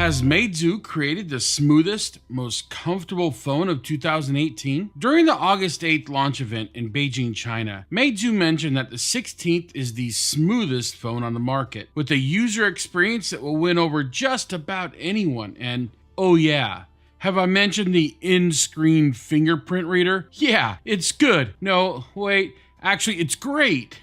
Has Meizu created the smoothest, most comfortable phone of 2018? During the August 8th launch event in Beijing, China, Meizu mentioned that the 16th is the smoothest phone on the market, with a user experience that will win over just about anyone. And oh yeah, have I mentioned the in-screen fingerprint reader? Yeah, it's good. No, wait. Actually, it's great.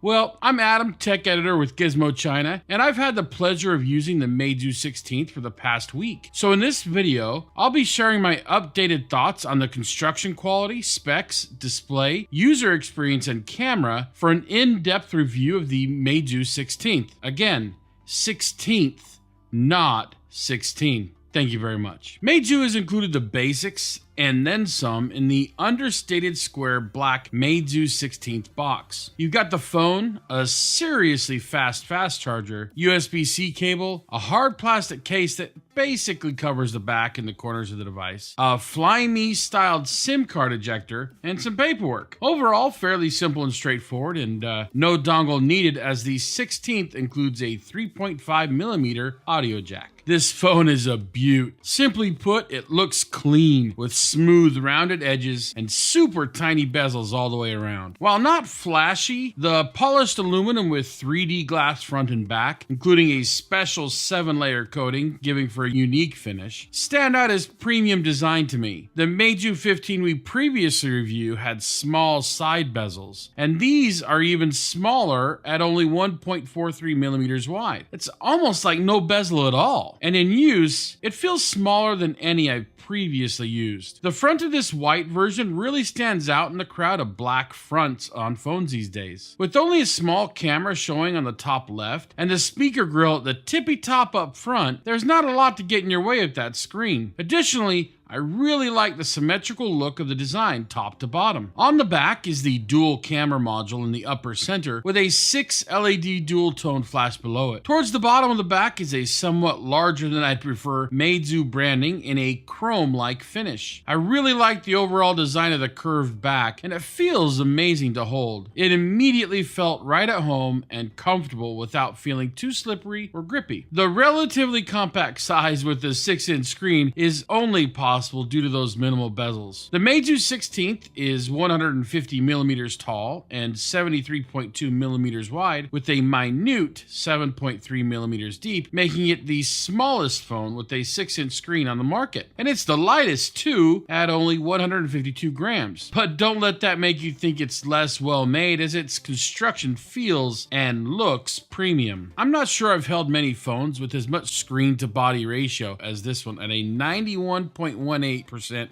Well, I'm Adam, tech editor with Gizmo China, and I've had the pleasure of using the Meizu 16th for the past week. So in this video, I'll be sharing my updated thoughts on the construction quality, specs, display, user experience, and camera for an in-depth review of the Meizu 16th. Again, 16th, not 16. Thank you very much. Meizu has included the basics and then some in the understated square black Meizu 16th box. You've got the phone, a seriously fast charger, USB-C cable, a hard plastic case that basically covers the back and the corners of the device, a Fly Me styled SIM card ejector, and some paperwork. Overall, fairly simple and straightforward, and no dongle needed, as the 16th includes a 3.5mm audio jack. This phone is a beaut. Simply put, it looks clean, with smooth rounded edges and super tiny bezels all the way around. While not flashy, the polished aluminum with 3D glass front and back, including a special 7-layer coating giving for a unique finish, stand out as premium design to me. The Meizu 15 we previously reviewed had small side bezels, and these are even smaller at only 1.43mm wide. It's almost like no bezel at all, and in use, it feels smaller than any I've previously used. The front of this white version really stands out in the crowd of black fronts on phones these days. With only a small camera showing on the top left and the speaker grill at the tippy top up front, there's not a lot to get in your way of that screen. Additionally, I really like the symmetrical look of the design top to bottom. On the back is the dual camera module in the upper center with a 6 LED dual tone flash below it. Towards the bottom of the back is a somewhat larger than I'd prefer Meizu branding in a chrome-like finish. I really like the overall design of the curved back, and it feels amazing to hold. It immediately felt right at home and comfortable without feeling too slippery or grippy. The relatively compact size with the 6-inch screen is only possible due to those minimal bezels. The Meizu 16th is 150mm tall and 73.2mm wide, with a minute 7.3mm deep, making it the smallest phone with a 6-inch screen on the market. And it's the lightest too, at only 152 grams. But don't let that make you think it's less well made, as its construction feels and looks premium. I'm not sure I've held many phones with as much screen to body ratio as this one, at a 91.18%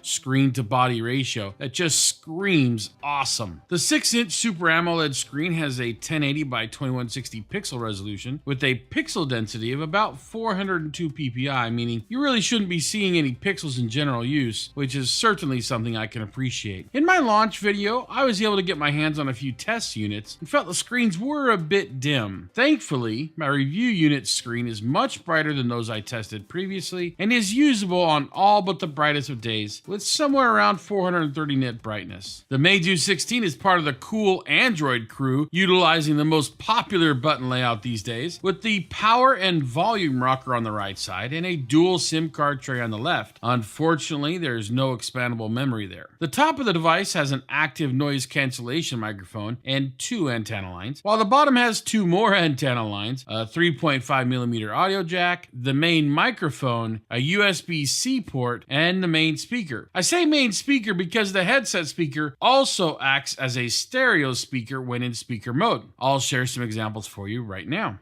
screen to body ratio that just screams awesome. The 6-inch Super AMOLED screen has a 1080 by 2160 pixel resolution with a pixel density of about 402 ppi, meaning you really shouldn't be seeing any pixels in general use, which is certainly something I can appreciate. In my launch video, I was able to get my hands on a few test units and felt the screens were a bit dim. Thankfully, my review unit screen is much brighter than those I tested previously and is usable on all but the brightest of days, with somewhere around 430 nit brightness. The Meizu 16 is part of the cool Android crew, utilizing the most popular button layout these days, with the power and volume rocker on the right side and a dual SIM card tray on the left. Unfortunately, there's no expandable memory there. The top of the device has an active noise cancellation microphone and 2 antenna lines, while the bottom has 2 more antenna lines, a 3.5mm audio jack, the main microphone, a USB-C port, and the main speaker. I say main speaker because the headset speaker also acts as a stereo speaker when in speaker mode. I'll share some examples for you right now.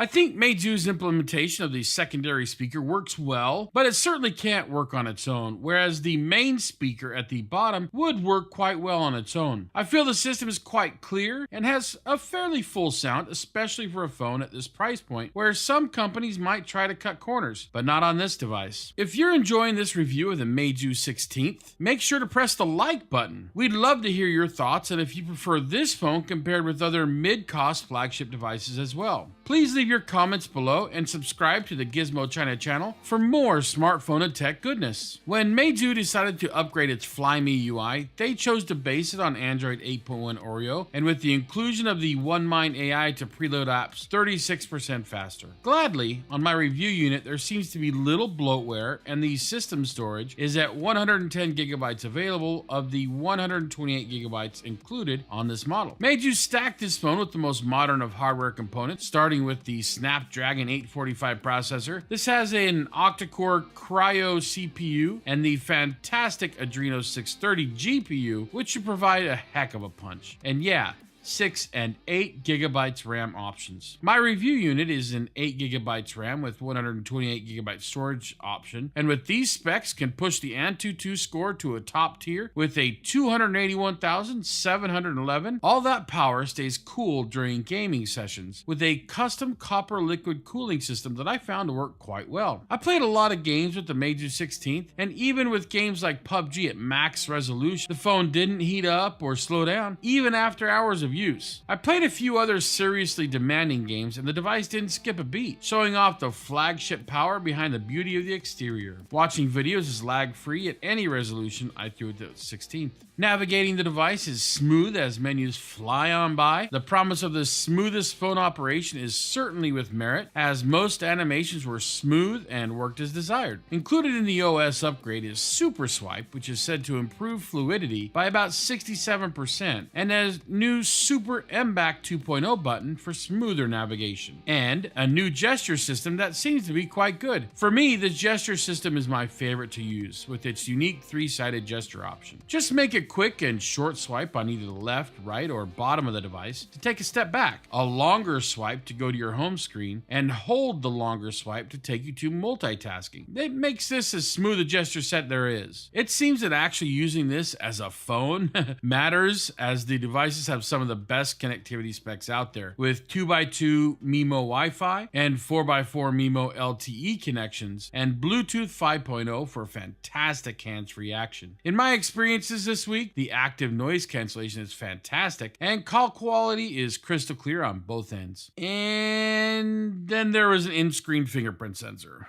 I think Meizu's implementation of the secondary speaker works well, but it certainly can't work on its own, whereas the main speaker at the bottom would work quite well on its own. I feel the system is quite clear and has a fairly full sound, especially for a phone at this price point, where some companies might try to cut corners, but not on this device. If you're enjoying this review of the Meizu 16th, make sure to press the like button. We'd love to hear your thoughts and if you prefer this phone compared with other mid-cost flagship devices as well. Please leave your comments below and subscribe to the Gizmo China channel for more smartphone and tech goodness. When Meizu decided to upgrade its Fly Me UI, they chose to base it on Android 8.1 Oreo, and with the inclusion of the OneMind AI to preload apps 36% faster. Gladly, on my review unit there seems to be little bloatware and the system storage is at 110 gigabytes available of the 128 gigabytes included on this model. Meizu stacked this phone with the most modern of hardware components, starting with the Snapdragon 845 processor. This has an octa-core Cryo CPU and the fantastic Adreno 630 GPU, which should provide a heck of a punch. And yeah, 6 and 8 gigabytes RAM options. My review unit is an 8 gigabytes RAM with 128 gigabyte storage option, and with these specs can push the Antutu score to a top tier with a 281,711. All that power stays cool during gaming sessions with a custom copper liquid cooling system that I found to work quite well. I played a lot of games with the Meizu 16th, and even with games like PUBG at max resolution, the phone didn't heat up or slow down even after hours of use. I played a few other seriously demanding games and the device didn't skip a beat, showing off the flagship power behind the beauty of the exterior. Watching videos is lag-free at any resolution I threw at the 16th. Navigating the device is smooth as menus fly on by. The promise of the smoothest phone operation is certainly with merit, as most animations were smooth and worked as desired. Included in the OS upgrade is Super Swipe, which is said to improve fluidity by about 67%, and has new Super MBAC 2.0 button for smoother navigation, and a new gesture system that seems to be quite good. For me, the gesture system is my favorite to use, with its unique 3-sided gesture option. Just make it quick and short swipe on either the left, right, or bottom of the device to take a step back, a longer swipe to go to your home screen, and hold the longer swipe to take you to multitasking. It makes this as smooth a gesture set there is. It seems that actually using this as a phone matters, as the devices have some of the best connectivity specs out there, with 2x2 MIMO Wi-Fi and 4x4 MIMO LTE connections, and Bluetooth 5.0 for fantastic hands-free action. In my experiences this week, the active noise cancellation is fantastic, and call quality is crystal clear on both ends. And then there was an in-screen fingerprint sensor.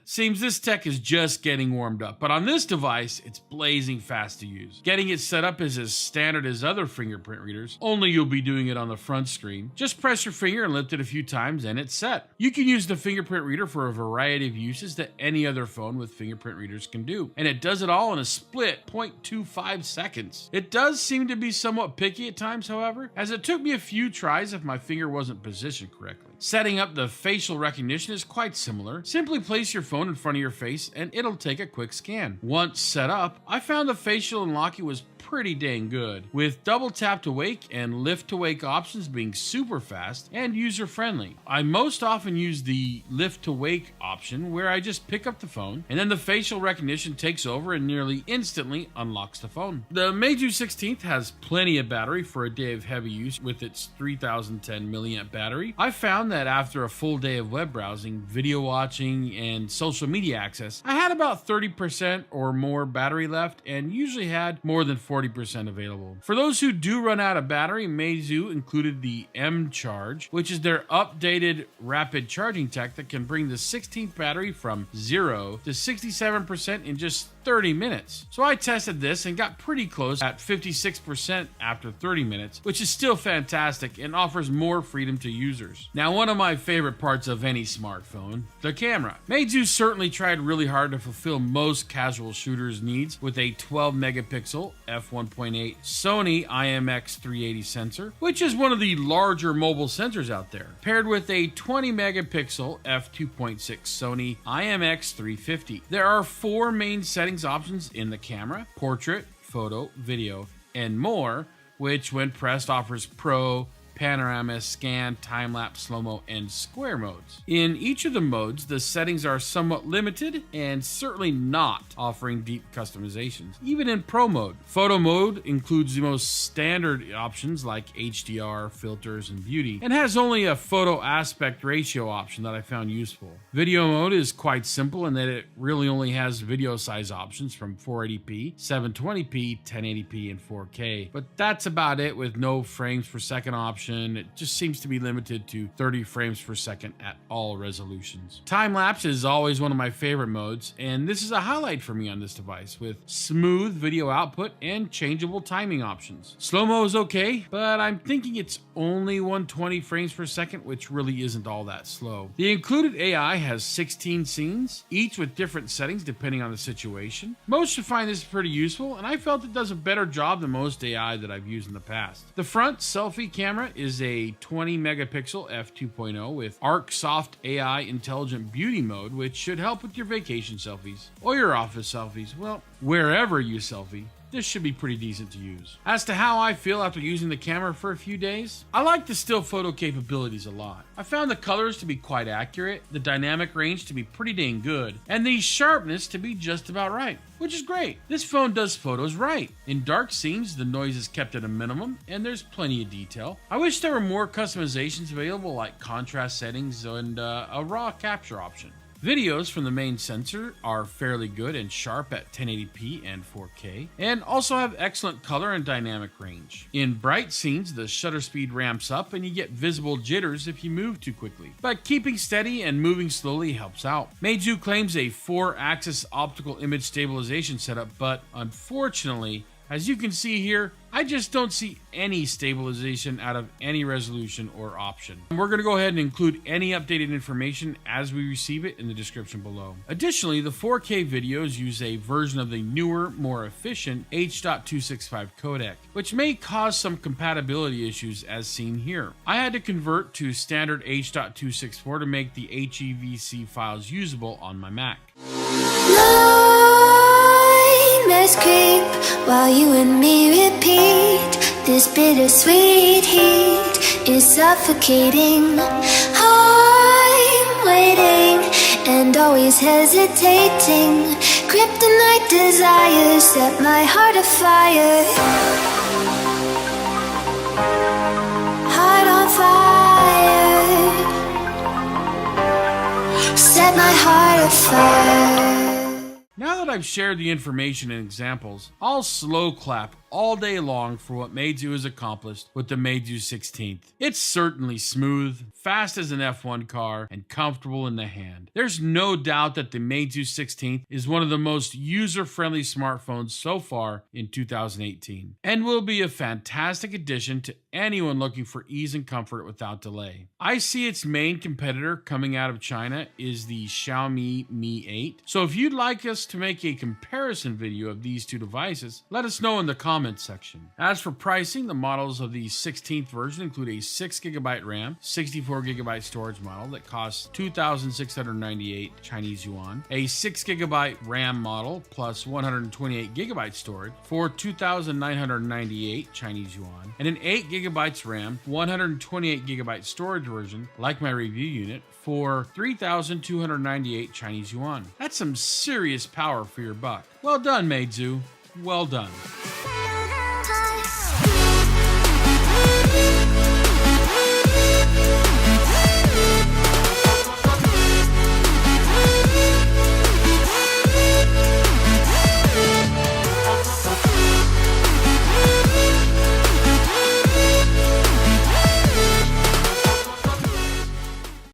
Seems this tech is just getting warmed up, but on this device, it's blazing fast to use. Getting it set up is as standard as other fingerprint readers, only you'll be doing it on the front screen. Just press your finger and lift it a few times and it's set. You can use the fingerprint reader for a variety of uses that any other phone with fingerprint readers can do, and it does it all in a split 0.25 seconds. It does seem to be somewhat picky at times, however, as it took me a few tries if my finger wasn't positioned correctly. Setting up the facial recognition is quite similar. Simply place your phone in front of your face and it'll take a quick scan. Once set up, I found the facial unlocking was pretty dang good, with double tap to wake and lift to wake options being super fast and user friendly. I most often use the lift to wake option, where I just pick up the phone and then the facial recognition takes over and nearly instantly unlocks the phone. The Meizu 16th has plenty of battery for a day of heavy use with its 3010 milliamp battery. I found that after a full day of web browsing, video watching, and social media access, I had about 30% or more battery left and usually had more than 40% available. For those who do run out of battery, Meizu included the M Charge, which is their updated rapid charging tech that can bring the 16th battery from 0 to 67% in just 30 minutes. So I tested this and got pretty close at 56% after 30 minutes, which is still fantastic and offers more freedom to users. Now, one of my favorite parts of any smartphone, the camera. Meizu certainly tried really hard to fulfill most casual shooters' needs with a 12 megapixel f1.8 Sony IMX380 sensor, which is one of the larger mobile sensors out there, paired with a 20 megapixel f2.6 Sony IMX350. There are 4 main settings options in the camera: portrait, photo, video, and more, which when pressed offers pro, panorama, scan, time-lapse, slow-mo, and square modes. In each of the modes, the settings are somewhat limited and certainly not offering deep customizations, even in Pro mode. Photo mode includes the most standard options like HDR, filters, and beauty, and has only a photo aspect ratio option that I found useful. Video mode is quite simple in that it really only has video size options from 480p, 720p, 1080p, and 4K, but that's about it with no frames per second option. It just seems to be limited to 30 frames per second at all resolutions. Time-lapse is always one of my favorite modes, and this is a highlight for me on this device with smooth video output and changeable timing options. Slow-mo is okay, but I'm thinking it's only 120 frames per second, which really isn't all that slow. The included AI has 16 scenes, each with different settings depending on the situation. Most should find this pretty useful, and I felt it does a better job than most AI that I've used in the past. The front selfie camera is a 20 megapixel f2.0 with Arc Soft AI Intelligent Beauty mode, which should help with your vacation selfies or your office selfies. Well, wherever you selfie, this should be pretty decent to use. As to how I feel after using the camera for a few days, I like the still photo capabilities a lot. I found the colors to be quite accurate, the dynamic range to be pretty dang good, and the sharpness to be just about right, which is great. This phone does photos right. In dark scenes, the noise is kept at a minimum, and there's plenty of detail. I wish there were more customizations available like contrast settings and a raw capture option. Videos from the main sensor are fairly good and sharp at 1080p and 4K, and also have excellent color and dynamic range. In bright scenes, the shutter speed ramps up and you get visible jitters if you move too quickly, but keeping steady and moving slowly helps out. Meizu claims a 4-axis optical image stabilization setup, but unfortunately, as you can see here, I just don't see any stabilization out of any resolution or option. We're going to go ahead and include any updated information as we receive it in the description below. Additionally, the 4K videos use a version of the newer, more efficient H.265 codec, which may cause some compatibility issues as seen here. I had to convert to standard H.264 to make the HEVC files usable on my Mac. Nightmares creep while you and me repeat. This bittersweet heat is suffocating. I'm waiting and always hesitating. Kryptonite desires set my heart afire. Heart on fire. Set my heart afire. Now that I've shared the information and examples, I'll slow clap all day long for what Meizu has accomplished with the Meizu 16th. It's certainly smooth, fast as an F1 car, and comfortable in the hand. There's no doubt that the Meizu 16th is one of the most user-friendly smartphones so far in 2018, and will be a fantastic addition to anyone looking for ease and comfort without delay. I see its main competitor coming out of China is the Xiaomi Mi 8, so if you'd like us to make a comparison video of these two devices, let us know in the comments section. As for pricing, the models of the 16th version include a 6GB RAM, 64GB storage model that costs 2,698 Chinese yuan, a 6GB RAM model plus 128GB storage for 2,998 Chinese yuan, and an 8GB RAM, 128GB storage version, like my review unit, for 3,298 Chinese yuan. That's some serious power for your buck. Well done, Meizu. Well done.